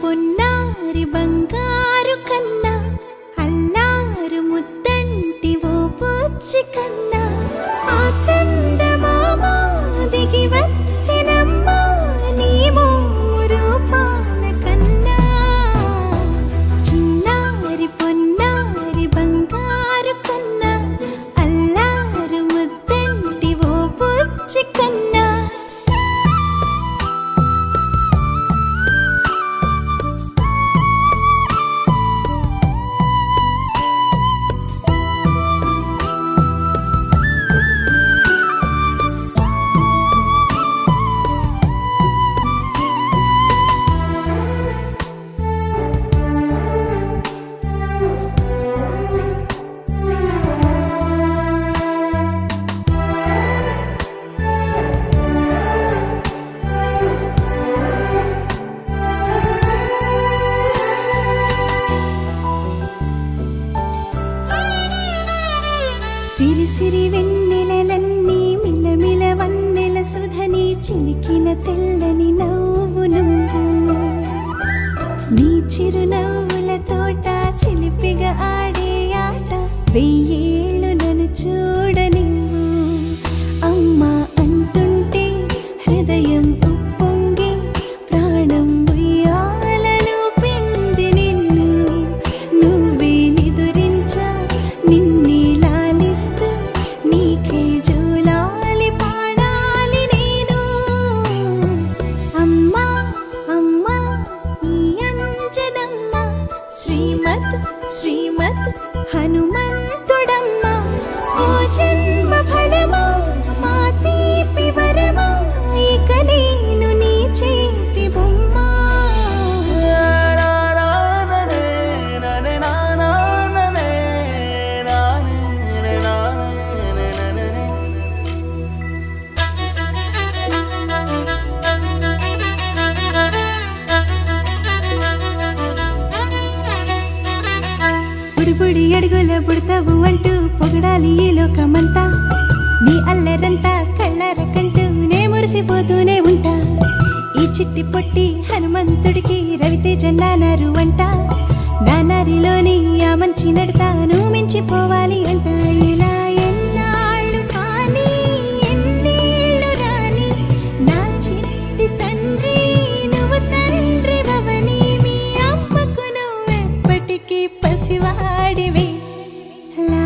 పొన్నారి బంగారు కన్నా అల్లారు ముద్దంటి ఓ పూచి కన్నా ఆ చందమామ దిగి వచ్చినమ్మా నీ మోము రూపాల కన్నా చిన్నారి పొన్నారి బంగారు కన్నా అల్లారు ముద్దంటి ఓ పూచి కన్నా సిరి సిరి వెన్నెలలన్నీ మిలమిల వన్నెల సుధని చిలికిన తెల్లని నవ్వు నువ్వు నీ చిరునవ్వుల తోట చిలిపిగా ఆడే ఆట వెయ్యేళ్ళు నన్ను చూడనివ్వు అమ్మా అంటుంటే హృదయం ఉప్పొంగి ప్రాణం ఉయ్యాలలో పిండి నిన్ను నువ్వే నిదురించా నిన్నే నీకే జోలాలి పాడాలి నేను అమ్మా అమ్మా ఈ అంజనమ్మ శ్రీమత్ శ్రీమత్ హనుమంతుడమ్మ ఓ జన్మ ఫలమా మా తీపి వరమా ఇక నేను నీ చేతి బొమ్మ బుడి అడుగుల బుడతావు అంటూ పొగడాలి ఈ లోకమంతా నీ అల్లరంతా కళ్ళరకంటూ నే మురిసిపోతూనే ఉంటా ఈ చిట్టి పొట్టి హనుమంతుడికి రవితేజ నానారు అంట నానారిలోని ఆ మంచి నడతాను మించిపోవాలి అంట ఇలా ఎన్నాళ్ళు కానీ ఎన్నేళ్ళు రాని నా చిట్టి తండ్రి నువ్వు తండ్రి భవని మీ అమ్మకు నువ్వెప్పటికీ పసివాడివి లా